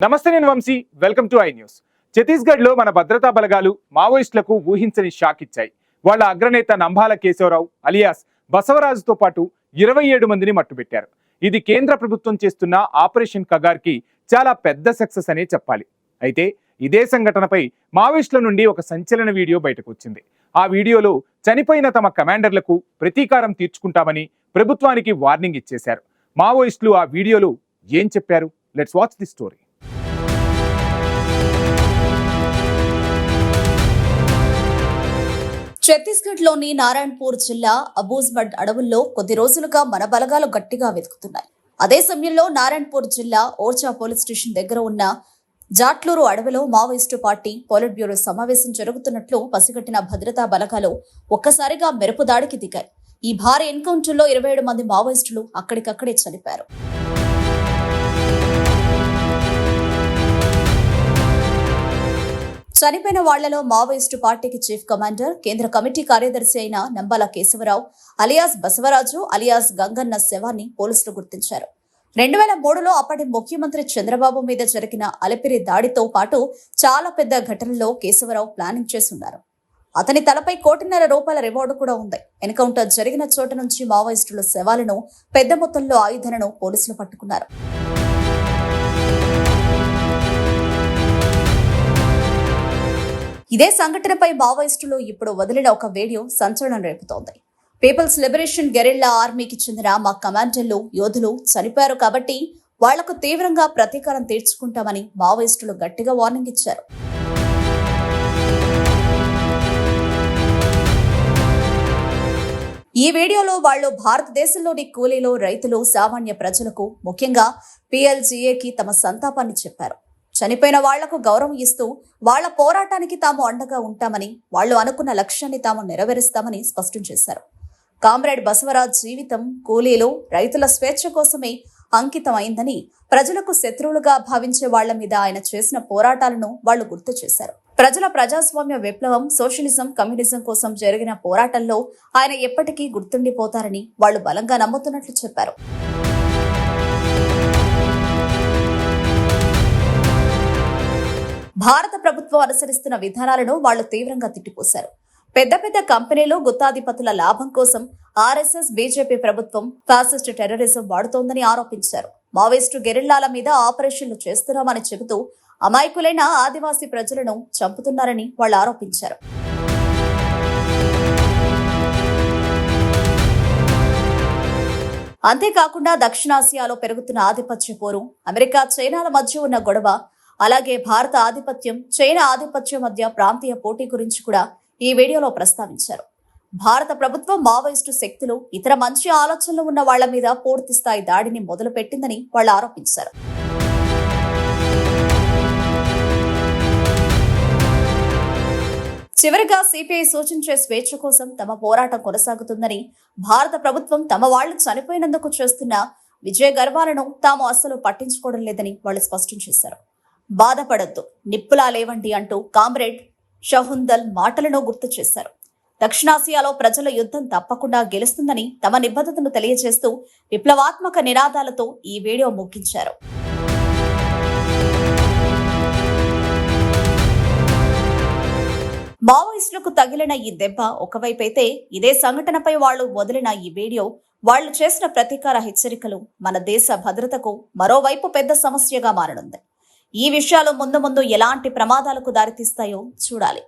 నమస్తే, నేను Vamshi. Welcome to I news. ఛత్తీస్గఢ్లో మన భద్రతా బలగాలు మావోయిస్టులకు ఊహించని షాక్ ఇచ్చాయి. వాళ్ళ అగ్రనేత నంబాల కేశవరావు అలియాస్ బసవరాజుతో పాటు 27 మందిని మట్టుబెట్టారు. ఇది కేంద్ర ప్రభుత్వం చేస్తున్న ఆపరేషన్ కగార్కి చాలా పెద్ద సక్సెస్ అనే చెప్పాలి. అయితే ఇదే సంఘటనపై మావోయిస్టుల నుండి ఒక సంచలన వీడియో బయటకు వచ్చింది. ఆ వీడియోలో చనిపోయిన తమ కమాండర్లకు ప్రతీకారం తీర్చుకుంటామని ప్రభుత్వానికి వార్నింగ్ ఇచ్చేశారు. మావోయిస్టులు ఆ వీడియోలో ఏం చెప్పారు? Let's watch the story. ఛత్తీస్గఢ్లోని నారాయణపూర్ జిల్లా అబూజ్బడ్ అడవుల్లో కొద్ది రోజులుగా మన బలగాలు గట్టిగా వెతుకుతున్నాయి. అదే సమయంలో నారాయణపూర్ జిల్లా ఓర్చా పోలీస్ స్టేషన్ దగ్గర ఉన్న జాట్లూరు అడవిలో మావోయిస్టు పార్టీ పోలిట్ బ్యూరో సమావేశం జరుగుతున్నట్లు పసిగట్టిన భద్రతా బలగాలు ఒక్కసారిగా మెరుపు దాడికి దిగాయి. ఈ భారీ ఎన్కౌంటర్లో 27 మంది మావోయిస్టులు అక్కడికక్కడే చనిపారు. చనిపోయిన వాళ్లలో మావోయిస్టు పార్టీకి చీఫ్ కమాండర్, కేంద్ర కమిటీ కార్యదర్శి అయిన నంబాల కేశవరావు అలియాస్ బసవరాజు అలియాస్ గంగన్న శవాన్ని పోలీసులు గుర్తించారు. 2003లో అప్పటి ముఖ్యమంత్రి చంద్రబాబు మీద జరిగిన అలిపిరి దాడితో పాటు చాలా పెద్ద ఘటనలో కేశవరావు ప్లానింగ్ చేస్తున్నారు. అతని తలపై ₹1.5 కోట్ల రివార్డు కూడా ఉంది. ఎన్కౌంటర్ జరిగిన చోట నుంచి మావోయిస్టుల శవాలను, పెద్ద మొత్తంలో ఆయుధాలను పోలీసులు పట్టుకున్నారు. ఇదే సంఘటనపై మావోయిస్టులు ఇప్పుడు వదిలిన ఒక వీడియో సంచలనం రేపుతోంది. పీపుల్స్ లిబరేషన్ గెరిల్లా ఆర్మీకి చెందిన మా కమాండర్లు, యోధులు చనిపోయారు కాబట్టి వాళ్లకు తీవ్రంగా ప్రతీకారం తీర్చుకుంటామని మావోయిస్టులు గట్టిగా వార్నింగ్ ఇచ్చారు. ఈ వీడియోలో వాళ్లు భారతదేశంలోని కూలీలు, రైతులు, సామాన్య ప్రజలకు, ముఖ్యంగా PLGAకి తమ సంతాపాన్ని చెప్పారు. చనిపోయిన వాళ్లకు గౌరవం ఇస్తూ వాళ్ల పోరాటానికి తాము అండగా ఉంటామని, వాళ్లు అనుకున్న లక్ష్యాన్ని తాము నెరవేరుస్తామని స్పష్టం చేశారు. కామ్రేడ్ బసవరాజ్ జీవితం కూలీలు, రైతుల స్వేచ్ఛ కోసమే అంకితమైందని, ప్రజలకు శత్రువులుగా భావించే వాళ్ల మీద ఆయన చేసిన పోరాటాలను వాళ్లు గుర్తు చేశారు. ప్రజల ప్రజాస్వామ్య విప్లవం, సోషలిజం, కమ్యూనిజం కోసం జరిగిన పోరాటంలో ఆయన ఎప్పటికీ గుర్తుండిపోతారని వాళ్లు బలంగా నమ్ముతున్నట్లు చెప్పారు. భారత ప్రభుత్వం అనుసరిస్తున్న విధానాలను వాళ్లు తీవ్రంగా తిట్టిపోశారు. పెద్ద పెద్ద కంపెనీలు, గుత్తాధిపతుల లాభం కోసం RSS, BJP ప్రభుత్వం ఫాసిస్ట్ టెర్రరిజం వాడుతోందని ఆరోపించారు. మావోయిస్టు గెరిల్లాల మీద ఆపరేషన్లు చేస్తున్నామని చెబుతూ అమాయకులైన ఆదివాసీ ప్రజలను చంపుతున్నారని వాళ్లు ఆరోపించారు. అంతేకాకుండా దక్షిణాసియాలో పెరుగుతున్న ఆధిపత్య పోరు, అమెరికా, చైనాల మధ్య ఉన్న గొడవ, అలాగే భారత ఆధిపత్యం, చైనా ఆధిపత్యం మధ్య ప్రాంతీయ పోటీ గురించి కూడా ఈ వీడియోలో ప్రస్తావించారు. భారత ప్రభుత్వం మావోయిస్టు శక్తులు, ఇతర మంచి ఆలోచనలు ఉన్న వాళ్ల మీద పూర్తి స్థాయి దాడిని మొదలుపెట్టిందని వాళ్ళు ఆరోపించారు. చివరిగా CPI సూచించే స్వేచ్ఛ కోసం తమ పోరాటం కొనసాగుతుందని, భారత ప్రభుత్వం తమ వాళ్లు చనిపోయినందుకు చేస్తున్న విజయ గర్వాలను తాము అస్సలు పట్టించుకోవడం లేదని వాళ్ళు స్పష్టం చేశారు. బాధపడొద్దు, నిప్పులా లేవండి అంటూ కామ్రేడ్ షహుందల్ మాటలను గుర్తు చేశారు. దక్షిణాసియాలో ప్రజల యుద్ధం తప్పకుండా గెలుస్తుందని తమ నిబద్ధతను తెలియజేస్తూ విప్లవాత్మక నినాదాలతో ఈ వీడియో ముగించారు. మావోయిస్టులకు తగిలిన ఈ దెబ్బ ఒకవైపైతే, ఇదే సంఘటనపై వాళ్లు వదిలిన ఈ వీడియో, వాళ్లు చేసిన ప్రతీకార హెచ్చరికలు మన దేశ భద్రతకు మరోవైపు పెద్ద సమస్యగా మారనుంది. ఈ విషయాలు ముందు ముందు ఎలాంటి ప్రమాదాలకు దారితీస్తాయో చూడాలి.